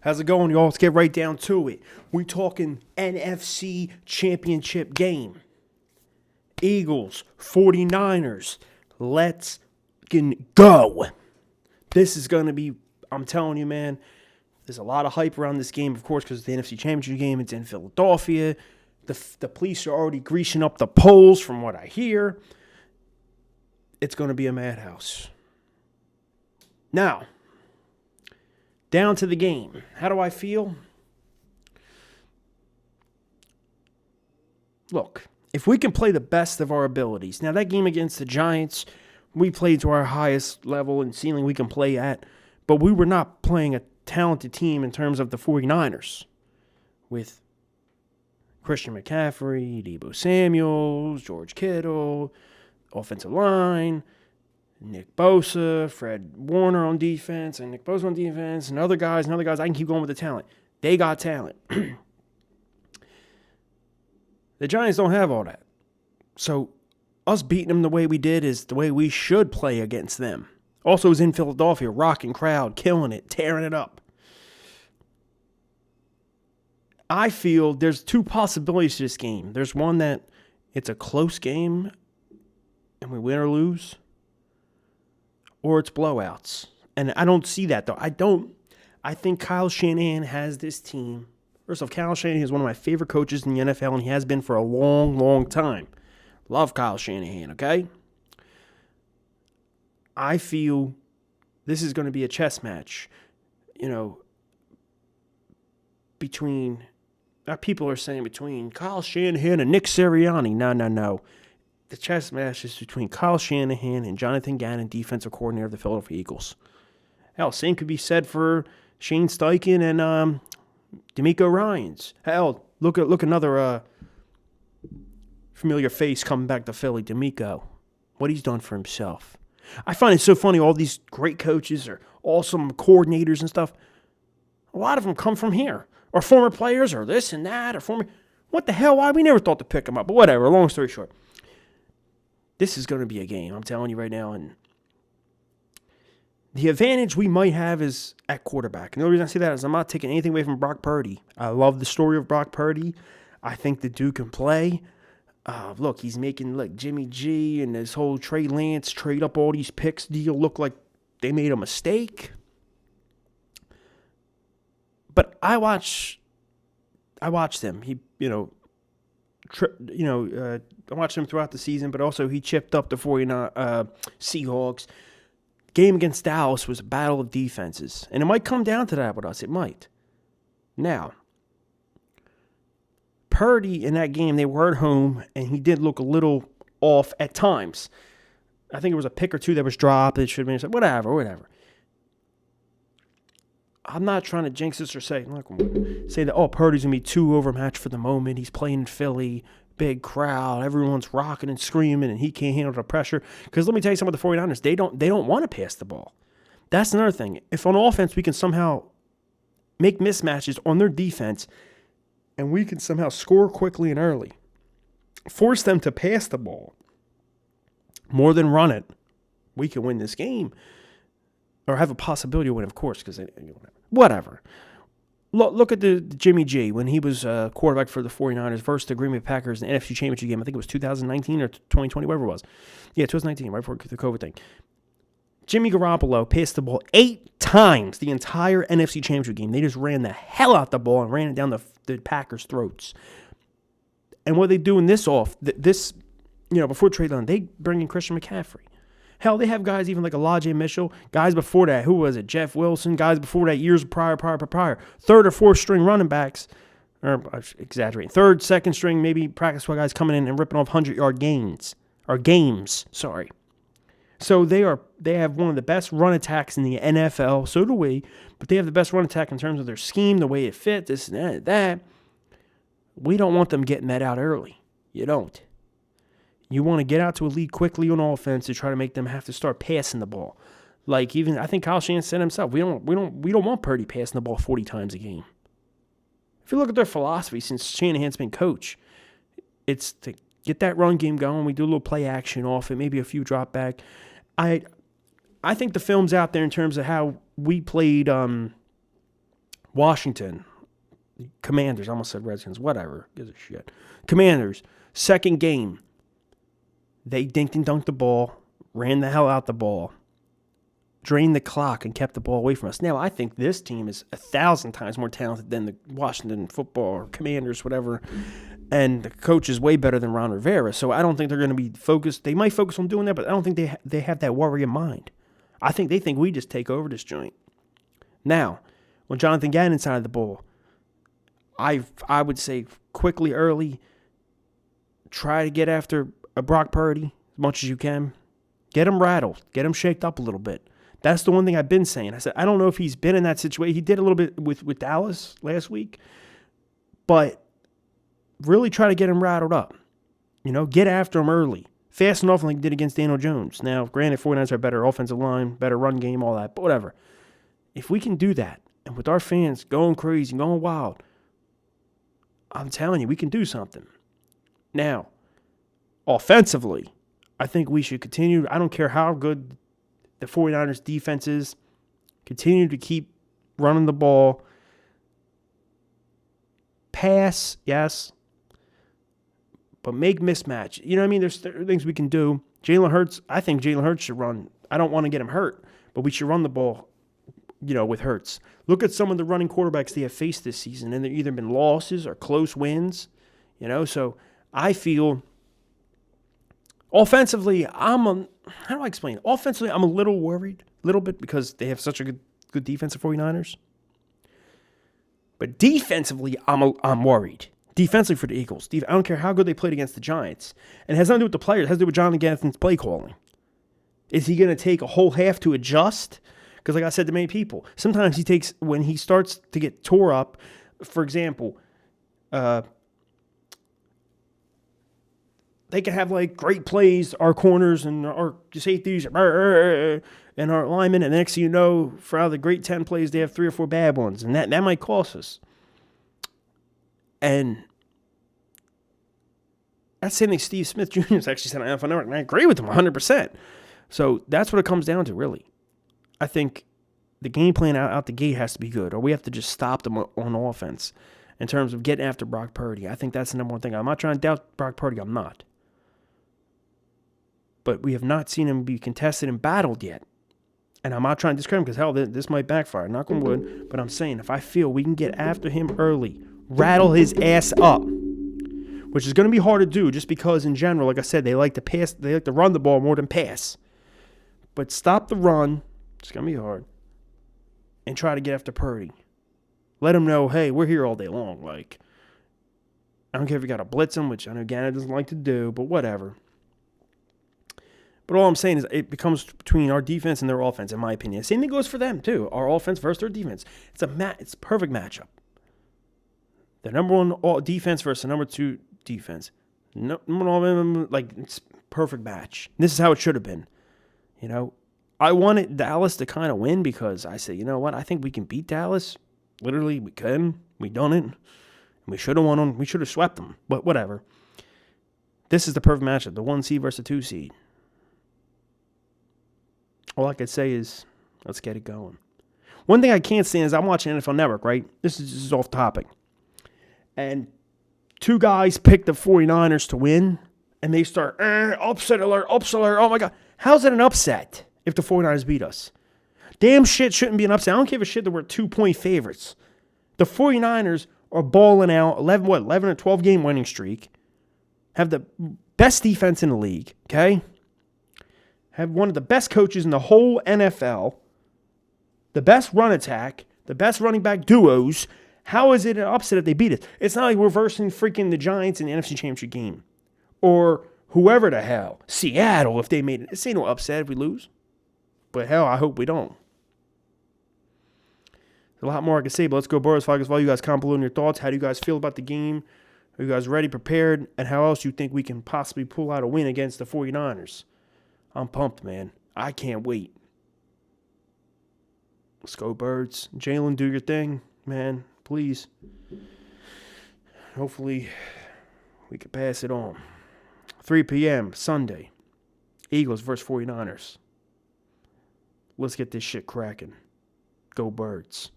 How's it going, y'all? Let's get right down to it. We talking NFC Championship game. Eagles, 49ers. Let's go. This is going to be, I'm telling you, man, there's a lot of hype around this game, of course, because it's the NFC Championship game. It's in Philadelphia. The police are already greasing up the polls from what I hear. It's going to be a madhouse. Now, down to the game. How do I feel? Look, if we can play the best of our abilities. Now, that game against the Giants, we played to our highest level and ceiling we can play at, but we were not playing a talented team in terms of the 49ers with Christian McCaffrey, Deebo Samuels, George Kittle, offensive line, Nick Bosa, Fred Warner on defense, and Nick Bosa on defense, and other guys. I can keep going with the talent. They got talent. The Giants don't have all that. So us beating them the way we did is the way we should play against them. Also, it was in Philadelphia, rocking crowd, killing it, tearing it up. I feel there's two possibilities to this game. There's one that it's a close game and we win or lose, or it's blowouts. And I don't see that, though. I think Kyle Shanahan has this team. First off, Kyle Shanahan is one of my favorite coaches in the NFL, and he has been for a long, long time. Love Kyle Shanahan, okay? I feel this is going to be a chess match, between, people are saying between Kyle Shanahan and Nick Sirianni. No. The chess match is between Kyle Shanahan and Jonathan Gannon, defensive coordinator of the Philadelphia Eagles. Hell, same could be said for Shane Steichen and D'Amico Ryans. Hell, look another familiar face coming back to Philly, D'Amico. What he's done for himself. I find it so funny, all these great coaches or awesome coordinators and stuff, a lot of them come from here. Or former players or this and that. What the hell? Why? We never thought to pick them up. But whatever, long story short. This is going to be a game, I'm telling you right now. And the advantage we might have is at quarterback. And the only reason I say that is I'm not taking anything away from Brock Purdy. I love the story of Brock Purdy. I think the dude can play. Look, he's making Jimmy G and this whole Trey Lance trade up all these picks deal look like they made a mistake. But I watched him. I watched him throughout the season, but also he chipped up the 49 Seahawks. Game against Dallas was a battle of defenses, and it might come down to that with us. It might. Now, Purdy in that game, they were at home, and he did look a little off at times. I think it was a pick or two that was dropped. It should have been whatever. I'm not trying to jinx this or say that, Purdy's going to be too overmatched for the moment. He's playing in Philly, big crowd, everyone's rocking and screaming, and he can't handle the pressure. Because let me tell you something about the 49ers, they don't want to pass the ball. That's another thing. If on offense we can somehow make mismatches on their defense, and we can somehow score quickly and early, force them to pass the ball more than run it, we can win this game. Or have a possibility of winning, of course, because whatever. Look at the Jimmy G when he was quarterback for the 49ers versus the Green Bay Packers in the NFC Championship game. I think it was 2019 or 2020, whatever it was. Yeah, 2019, right before the COVID thing. Jimmy Garoppolo passed the ball 8 times the entire NFC Championship game. They just ran the hell out the ball and ran it down the Packers' throats. And what they do in before trade line, they bring in Christian McCaffrey. Hell, they have guys even like Elijah Mitchell, guys before that, who was it, Jeff Wilson, guys before that, years prior, third or fourth string running backs, or exaggerating, third, second string, maybe practice squad guys coming in and ripping off 100-yard games. So they have one of the best run attacks in the NFL, so do we, but they have the best run attack in terms of their scheme, the way it fit, this and that. We don't want them getting that out early. You don't. You want to get out to a lead quickly on offense to try to make them have to start passing the ball. I think Kyle Shanahan said himself, we don't want Purdy passing the ball 40 times a game. If you look at their philosophy since Shanahan's been coach, it's to get that run game going. We do a little play action off it, maybe a few drop back. I think the film's out there in terms of how we played Washington, Commanders, I almost said Redskins, whatever, gives a shit. Commanders, second game, they dinked and dunked the ball, ran the hell out the ball, drained the clock, and kept the ball away from us. Now, I think this team is 1,000 times more talented than the Washington football or Commanders, whatever, and the coach is way better than Ron Rivera, so I don't think they're going to be focused. They might focus on doing that, but I don't think they have that worry in mind. I think they think we just take over this joint. Now, when Jonathan Gannon's side of the ball, I would say quickly, early, try to get after a Brock Purdy as much as you can. Get him rattled. Get him shaked up a little bit. That's the one thing I've been saying. I said, I don't know if he's been in that situation. He did a little bit with Dallas last week, but really try to get him rattled up. Get after him early. Fast enough like he did against Daniel Jones. Now, granted, 49ers have better offensive line, better run game, all that, but whatever. If we can do that, and with our fans going crazy, going wild, I'm telling you, we can do something. Now, offensively, I think we should continue. I don't care how good the 49ers defense is. Continue to keep running the ball. Pass, yes. But make mismatch. You know what I mean? There's things we can do. Jalen Hurts, I think Jalen Hurts should run. I don't want to get him hurt, but we should run the ball, with Hurts. Look at some of the running quarterbacks they have faced this season, and they've either been losses or close wins. So I feel offensively, how do I explain it? Offensively, I'm a little worried, a little bit, because they have such a good defense, the 49ers. But defensively, I'm worried. Defensively for the Eagles. I don't care how good they played against the Giants. And it has nothing to do with the players. It has to do with Jonathan Gaffney's play calling. Is he going to take a whole half to adjust? Because like I said to many people, sometimes when he starts to get tore up, for example, they can have great plays, our corners and our safeties and our linemen, and the next thing you know, for out of the great 10 plays, they have 3 or 4 bad ones, and that might cost us. And that's something Steve Smith Jr. has actually said on NFL Network, and I agree with him 100%. So that's what it comes down to, really. I think the game plan out the gate has to be good, or we have to just stop them on offense in terms of getting after Brock Purdy. I think that's the number one thing. I'm not trying to doubt Brock Purdy. I'm not. But we have not seen him be contested and battled yet. And I'm not trying to discredit him because, hell, this might backfire. Knock on wood. But I'm saying if I feel we can get after him early, rattle his ass up, which is going to be hard to do just because, in general, like I said, they like to run the ball more than pass. But stop the run. It's going to be hard. And try to get after Purdy. Let him know, hey, we're here all day long. I don't care if you got to blitz him, which I know Gannon doesn't like to do, but whatever. But all I'm saying is it becomes between our defense and their offense, in my opinion. Same thing goes for them, too. Our offense versus their defense. It's a perfect matchup. The number one defense versus the number 2 defense. It's perfect match. This is how it should have been. I wanted Dallas to kind of win because I said, you know what? I think we can beat Dallas. Literally, we can. We done it. We should have won them. We should have swept them. But whatever. This is the perfect matchup. The 1 seed versus the 2 seed. All I could say is, let's get it going. One thing I can't stand is I'm watching NFL Network, right? This is off topic. And 2 guys pick the 49ers to win, and they start, upset alert, oh my God. How's it an upset if the 49ers beat us? Damn shit shouldn't be an upset. I don't give a shit that we're 2-point favorites. The 49ers are balling out, 11 or 12 game winning streak, have the best defense in the league, okay? Have one of the best coaches in the whole NFL, the best run attack, the best running back duos. How is it an upset if they beat us? It's not like we're versing freaking the Giants in the NFC Championship game. Or whoever the hell. Seattle, if they made it. It's ain't no upset if we lose. But hell, I hope we don't. There's a lot more I can say, but let's go Birds. Follow you guys comment below in your thoughts. How do you guys feel about the game? Are you guys ready, prepared? And how else you think we can possibly pull out a win against the 49ers? I'm pumped, man. I can't wait. Let's go, Birds. Jalen, do your thing, man. Please. Hopefully, we can pass it on. 3 p.m. Sunday. Eagles versus 49ers. Let's get this shit cracking. Go Birds.